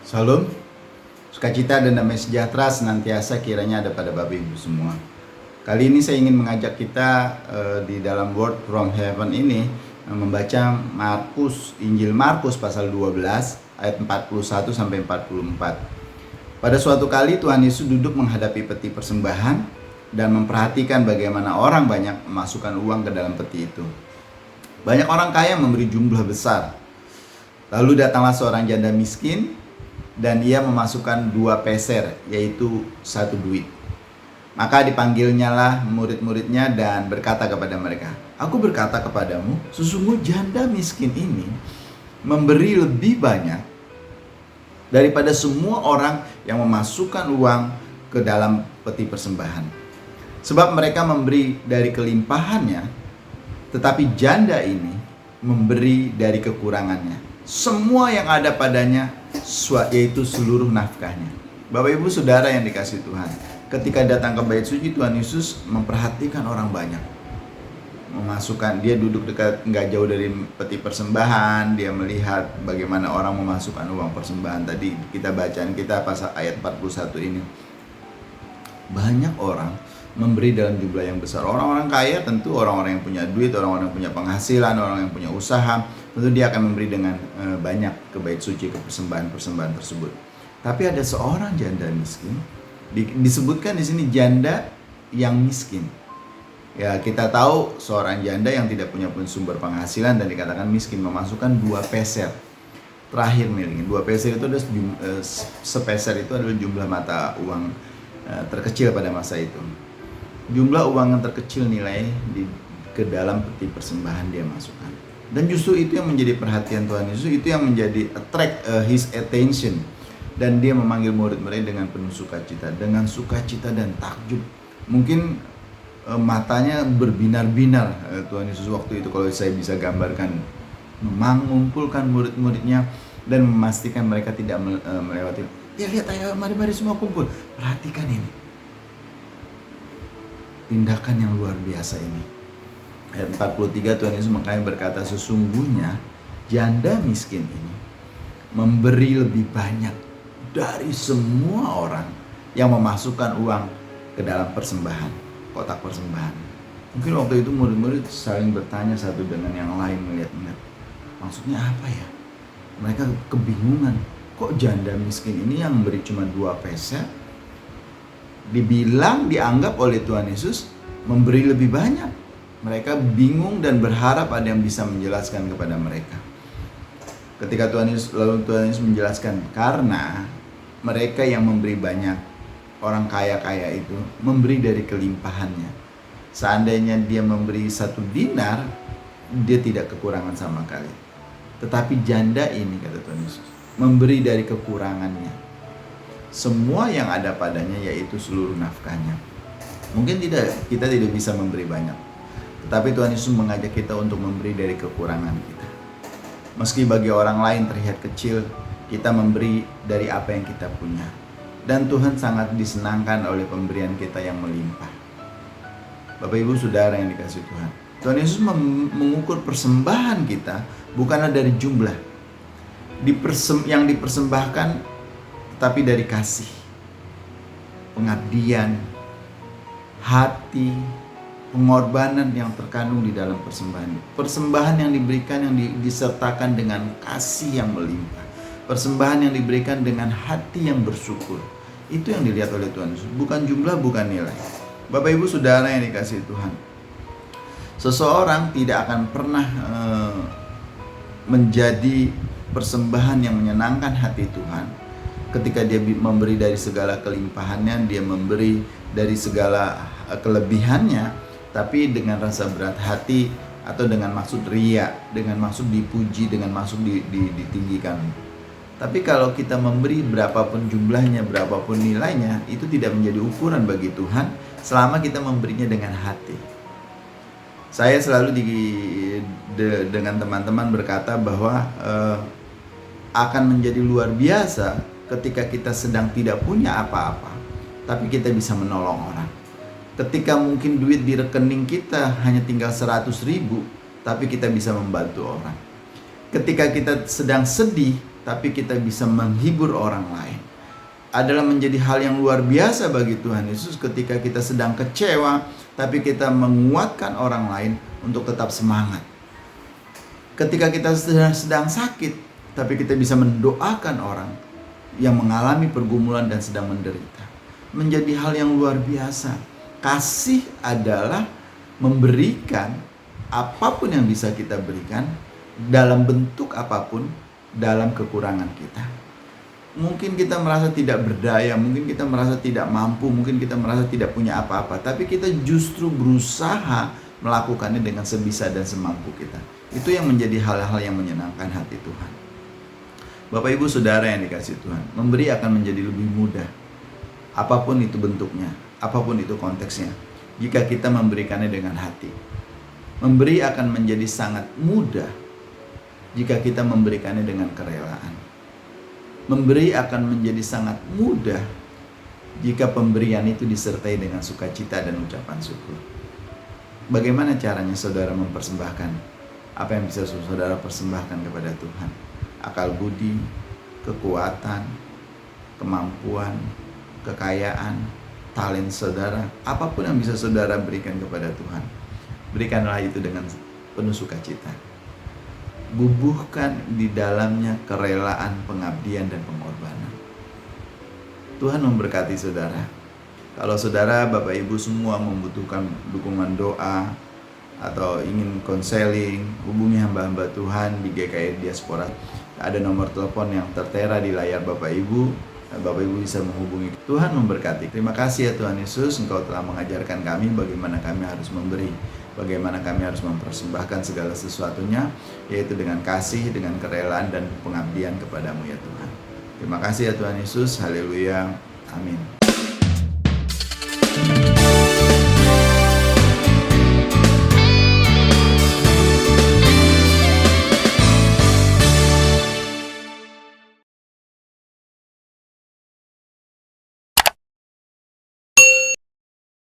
Salam, sukacita dan damai sejahtera senantiasa kiranya ada pada Bapak Ibu semua. Kali ini saya ingin mengajak kita di dalam Word from Heaven ini membaca Injil Markus pasal 12 ayat 41 sampai 44. Pada suatu kali Tuhan Yesus duduk menghadapi peti persembahan dan memperhatikan bagaimana orang banyak memasukkan uang ke dalam peti itu. Banyak orang kaya memberi jumlah besar. Lalu datanglah seorang janda miskin dan ia memasukkan 2 peser, yaitu 1 duit. Maka dipanggilnyalah murid-muridnya dan berkata kepada mereka, "Aku berkata kepadamu, sesungguhnya janda miskin ini memberi lebih banyak daripada semua orang yang memasukkan uang ke dalam peti persembahan. Sebab mereka memberi dari kelimpahannya, tetapi janda ini memberi dari kekurangannya. Semua yang ada padanya, yaitu seluruh nafkahnya." Bapak Ibu Saudara yang dikasihi Tuhan, ketika datang ke bait suci, Tuhan Yesus memperhatikan orang banyak. Dia duduk dekat, nggak jauh dari peti persembahan. Dia melihat bagaimana orang memasukkan uang persembahan. Tadi kita bacaan kita pasal ayat 41 ini. Banyak orang memberi dalam jumlah yang besar. Orang-orang kaya tentu orang-orang yang punya duit, orang-orang yang punya penghasilan, orang yang punya usaha, tentu dia akan memberi dengan banyak ke bait suci, ke persembahan-persembahan tersebut. Tapi ada seorang janda miskin, disebutkan di sini janda yang miskin. Ya, kita tahu seorang janda yang tidak punya pun sumber penghasilan dan dikatakan miskin, memasukkan 2 peser. Terakhir miliknya 2 peser itu adalah sepeser itu adalah jumlah mata uang terkecil pada masa itu. Jumlah uang yang terkecil nilai ke dalam peti persembahan dia masukkan. Dan justru itu yang menjadi perhatian Tuhan Yesus, itu yang menjadi attract his attention. Dan dia memanggil murid-murid dengan penuh sukacita, dengan sukacita dan takjub. Mungkin matanya berbinar-binar Tuhan Yesus waktu itu, kalau saya bisa gambarkan, mengumpulkan murid-muridnya dan memastikan mereka tidak melewati. Ya lihat, ayo mari semua kumpul. Perhatikan ini, tindakan yang luar biasa ini. Ayat 43 Tuhan Yesus makanya berkata, sesungguhnya janda miskin ini memberi lebih banyak dari semua orang yang memasukkan uang ke dalam persembahan, kotak persembahan. Mungkin waktu itu murid-murid saling bertanya satu dengan yang lain, melihat maksudnya apa ya? Mereka kebingungan, kok janda miskin ini yang memberi cuma 2 peser dianggap oleh Tuhan Yesus memberi lebih banyak. Mereka bingung dan berharap ada yang bisa menjelaskan kepada mereka. Ketika Tuhan Yesus menjelaskan, karena mereka yang memberi banyak, orang kaya-kaya itu memberi dari kelimpahannya. Seandainya dia memberi 1 dinar, dia tidak kekurangan sama sekali. Tetapi janda ini, kata Tuhan Yesus, memberi dari kekurangannya. Semua yang ada padanya, yaitu seluruh nafkahnya. Mungkin kita tidak bisa memberi banyak, tetapi Tuhan Yesus mengajak kita untuk memberi dari kekurangan kita. Meski bagi orang lain terlihat kecil, kita memberi dari apa yang kita punya. Dan Tuhan sangat disenangkan oleh pemberian kita yang melimpah. Bapak Ibu Saudara yang dikasihi Tuhan, Tuhan Yesus mengukur persembahan kita bukanlah dari jumlah yang dipersembahkan, tetapi dari kasih, pengabdian, hati, pengorbanan yang terkandung di dalam persembahan. Persembahan yang diberikan yang disertakan dengan kasih yang melimpah. Persembahan yang diberikan dengan hati yang bersyukur. Itu yang dilihat oleh Tuhan Yesus, bukan jumlah, bukan nilai. Bapak Ibu Saudara yang dikasihi Tuhan, seseorang tidak akan pernah menjadi persembahan yang menyenangkan hati Tuhan ketika dia memberi dari segala kelimpahannya, dia memberi dari segala kelebihannya, tapi dengan rasa berat hati atau dengan maksud ria, dengan maksud dipuji, dengan maksud ditinggikan. Tapi kalau kita memberi berapapun jumlahnya, berapapun nilainya, itu tidak menjadi ukuran bagi Tuhan selama kita memberinya dengan hati. Saya selalu dengan teman-teman berkata bahwa akan menjadi luar biasa ketika kita sedang tidak punya apa-apa, tapi kita bisa menolong orang. Ketika mungkin duit di rekening kita hanya tinggal 100.000, tapi kita bisa membantu orang. Ketika kita sedang sedih, tapi kita bisa menghibur orang lain. Adalah menjadi hal yang luar biasa bagi Tuhan Yesus ketika kita sedang kecewa, tapi kita menguatkan orang lain untuk tetap semangat. Ketika kita sedang sakit, tapi kita bisa mendoakan orang yang mengalami pergumulan dan sedang menderita. Menjadi hal yang luar biasa. Kasih adalah memberikan apapun yang bisa kita berikan, dalam bentuk apapun, dalam kekurangan kita. Mungkin kita merasa tidak berdaya, mungkin kita merasa tidak mampu, mungkin kita merasa tidak punya apa-apa, tapi kita justru berusaha melakukannya dengan sebisa dan semampu kita. Itu yang menjadi hal-hal yang menyenangkan hati Tuhan. Bapak Ibu Saudara yang dikasihi Tuhan, memberi akan menjadi lebih mudah. Apapun itu bentuknya, apapun itu konteksnya, jika kita memberikannya dengan hati. Memberi akan menjadi sangat mudah jika kita memberikannya dengan kerelaan. Memberi akan menjadi sangat mudah jika pemberian itu disertai dengan sukacita dan ucapan syukur. Bagaimana caranya saudara mempersembahkan apa yang bisa saudara persembahkan kepada Tuhan? Akal budi, kekuatan, kemampuan, kekayaan, talent saudara, apapun yang bisa saudara berikan kepada Tuhan, berikanlah itu dengan penuh sukacita. Bubuhkan di dalamnya kerelaan, pengabdian, dan pengorbanan. Tuhan memberkati saudara. Kalau saudara, Bapak Ibu semua membutuhkan dukungan doa atau ingin konseling, hubungi hamba-hamba Tuhan di GKI Diaspora. Ada nomor telepon yang tertera di layar Bapak Ibu. Bapak Ibu bisa menghubungi. Tuhan memberkati. Terima kasih ya Tuhan Yesus, Engkau telah mengajarkan kami bagaimana kami harus memberi, bagaimana kami harus mempersembahkan segala sesuatunya, yaitu dengan kasih, dengan kerelaan dan pengabdian kepadamu ya Tuhan. Terima kasih ya Tuhan Yesus. Haleluya. Amin.